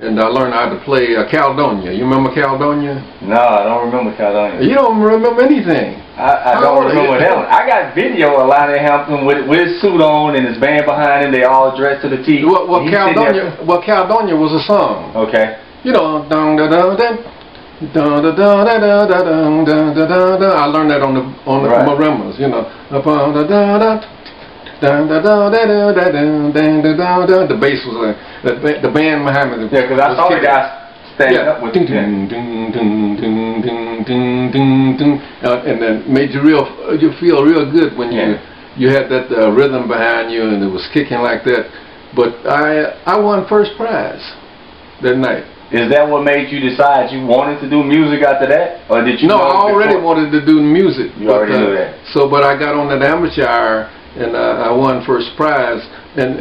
And I learned how to play Caledonia. You remember Caledonia? No, I don't remember Caledonia. You don't remember anything. I don't remember that one. I got video of Lonnie Hampton with his suit on and his band behind him. They all dressed to the T. Well, Caledonia was a song. Okay. You know, dun da da da. Da da da da da da da da da da. I learned that on the marimbas, you know. The bass was the band behind me. Yeah, because I saw the guy standing up with and then made you feel real good when you had that rhythm behind you and it was kicking like that. But I won first prize that night. Is that what made you decide you wanted to do music after that, or did you? No, I already wanted to do music. You already knew that. So, but I got on that amateur hour and I won first prize. And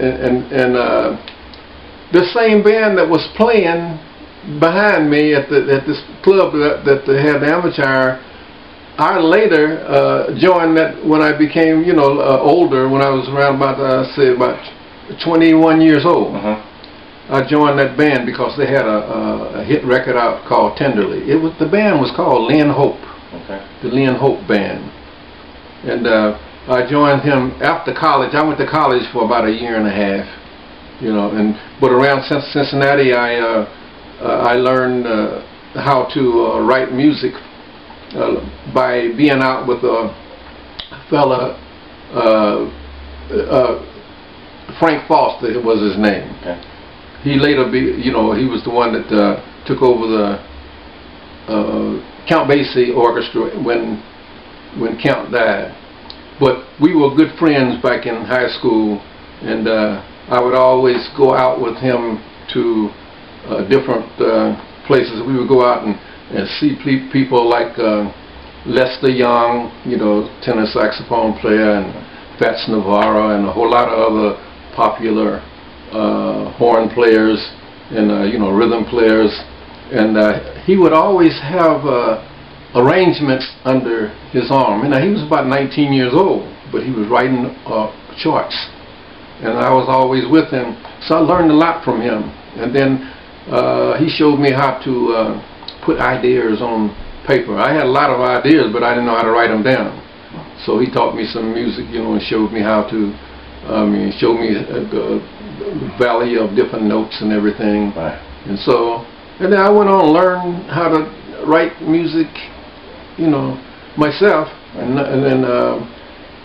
the same band that was playing behind me at this club that had the amateur hour, I later joined that when I became older. When I was around about 21 years old. I joined that band because they had a hit record out called Tenderly. The band was called Lynn Hope. Okay. The Lynn Hope Band. And I joined him after college. I went to college for about a year and a half, but around Cincinnati I learned how to write music by being out with a fella, Frank Foster was his name. Okay. He later he was the one that took over the Count Basie orchestra when Count died. But we were good friends back in high school, and I would always go out with him to different places. We would go out and see people like Lester Young, tenor saxophone player, and Fats Navarro, and a whole lot of other popular horn players and rhythm players, and he would always have arrangements under his arm. He was about 19 years old, but he was writing charts, and I was always with him, so I learned a lot from him. And then he showed me how to put ideas on paper. I had a lot of ideas, but I didn't know how to write them down. So he taught me some music, and showed me how to. Showed me the value of different notes and everything. Right. And then I went on to learn how to write music, myself. Right. And then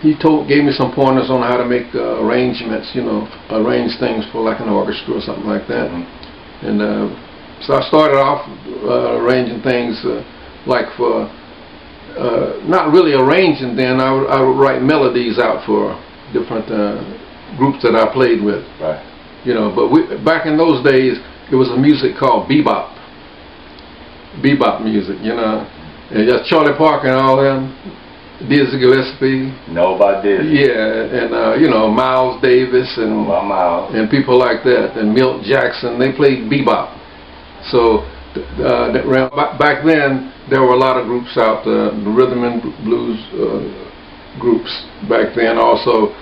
he gave me some pointers on how to make arrangements, arrange things for like an orchestra or something like that. Mm-hmm. And so I started off arranging things like for, not really arranging then, I would write melodies out for different groups that I played with. Right. But back in those days, there was a music called bebop. Bebop music, and just Charlie Parker and all them, Dizzy Gillespie. Know about Dizzy. Yeah, and Miles Davis and and people like that, and Milt Jackson. They played bebop. So back then there were a lot of groups out, the rhythm and blues groups back then. Also,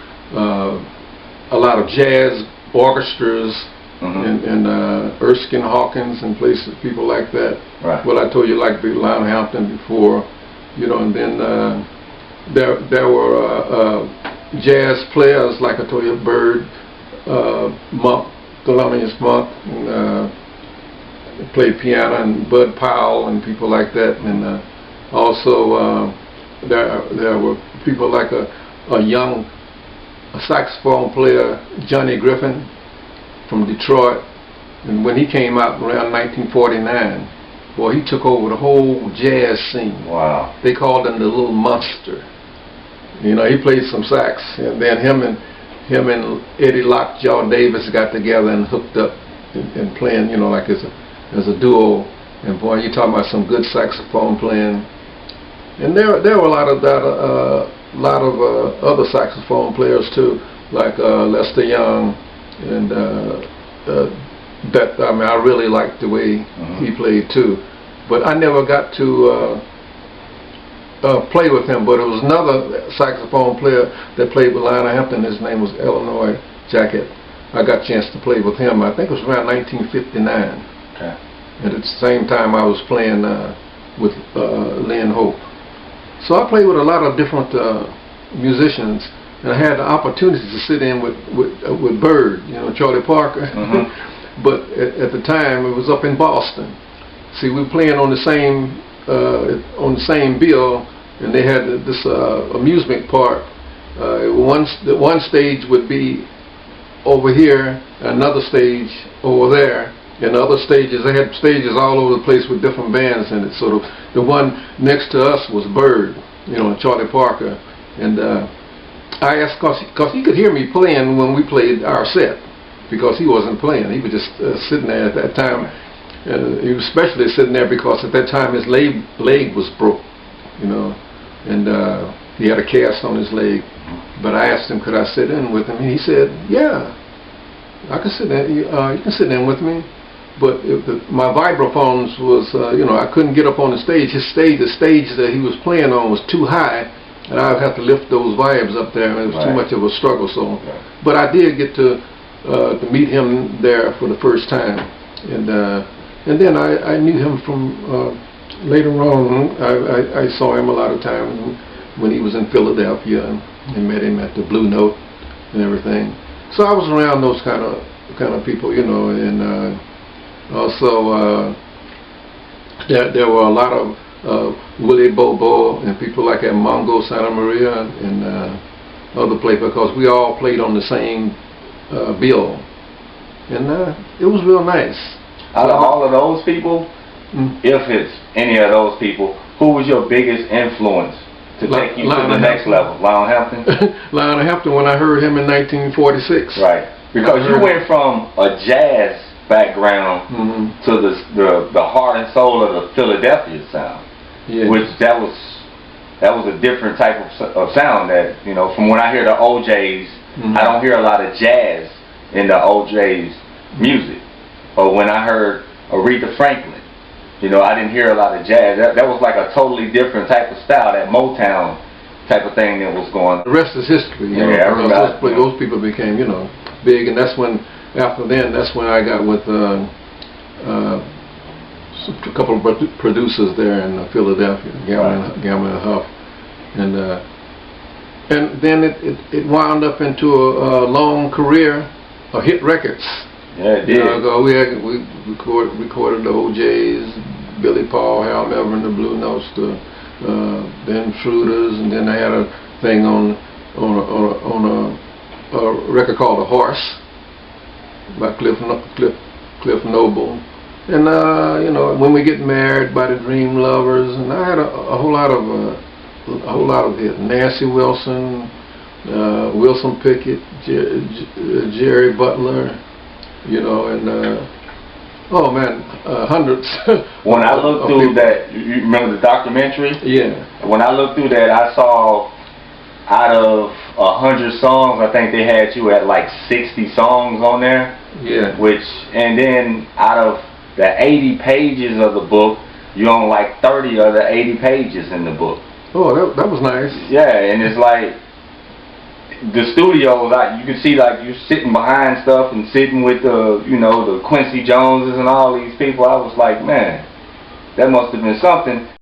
a lot of jazz orchestras. Mm-hmm. and Erskine Hawkins and people like that. Right. Well, I told you like Lonnie Hampton before, and then there were jazz players like I told you, Bird, Monk, Thelonious Monk, and played piano, and Bud Powell and people like that, and also there were people like a young saxophone player, Johnny Griffin, from Detroit, and when he came out around 1949, boy, he took over the whole jazz scene. Wow. They called him the Little Monster. He played some sax, and then him and Eddie Lockjaw Davis got together and hooked up and playing, like as a duo. And boy, you talking about some good saxophone playing. And there were a lot of other saxophone players too, like Lester Young. And I really liked the way he played too, but I never got to play with him. But it was another saxophone player that played with Lonnie Hampton. His name was Illinois Jacket. I got a chance to play with him. I think it was around 1959. Okay. And at the same time, I was playing with Lynn Hope. So I played with a lot of different musicians, and I had the opportunity to sit in with Bird, you know, Charlie Parker. But at the time, it was up in Boston. See, we were playing on the same bill, and they had this amusement park. One stage would be over here, another stage over there, and the other stages, they had stages all over the place with different bands in it. So the one next to us was Bird, you know, Charlie Parker, and I asked, cause he could hear me playing when we played our set, because he wasn't playing, he was just sitting there at that time. He was especially sitting there because at that time his leg was broke, you know, and he had a cast on his leg. But I asked him, could I sit in with him? And he said, yeah, I can sit in. You can sit in with me. But my vibraphones was, you know, I couldn't get up on the stage. The stage that he was playing on was too high, and I would have to lift those vibes up there, and it was too much of a struggle. So, but I did get to meet him there for the first time, and then I knew him from later on. I saw him a lot of times when he was in Philadelphia, and met him at the Blue Note and everything. So I was around those kind of people, you know, and also there were a lot of Willie Bobo and people like that, Mongo Santa Maria and other places, because we all played on the same bill, and it was real nice. Out of all of those people, if it's any of those people, who was your biggest influence to take you to the next level? Lionel Hampton? Lionel Hampton, when I heard him in 1946. Right. Because you went from a jazz background to the heart and soul of the Philadelphia sound. Yeah. Which that was a different type of sound that, you know, from when I hear the OJ's, I don't hear a lot of jazz in the OJ's music. Or when I heard Aretha Franklin, you know, I didn't hear a lot of jazz. That was like a totally different type of style, that Motown type of thing that was going on. The rest is history, you know. Those people became, you know, big, and that's when, after then, that's when I got with a couple of producers there in Philadelphia, Gamma and Huff, and then it wound up into a long career of hit records. Yeah, it did. We recorded the OJ's, Billy Paul, Hal Melvin, the Blue Notes, the Intruders, and then I had a thing on a record called The Horse by Cliff Noble, and you know, When We Get Married by the Dream Lovers, and I had a whole lot of hits. Nancy Wilson, Wilson Pickett, Jerry Butler. You know, and oh man, hundreds. When I looked through that, you remember the documentary? Yeah. When I looked through that, I saw out of 100 songs, I think they had you at like 60 songs on there. Yeah. And then out of the 80 pages of the book, you own like 30 of the 80 pages in the book. Oh, that was nice. Yeah, and it's like, the studio, like, you can see like you sitting behind stuff and sitting with the, you know, the Quincy Joneses and all these people. I was like, man, that must have been something.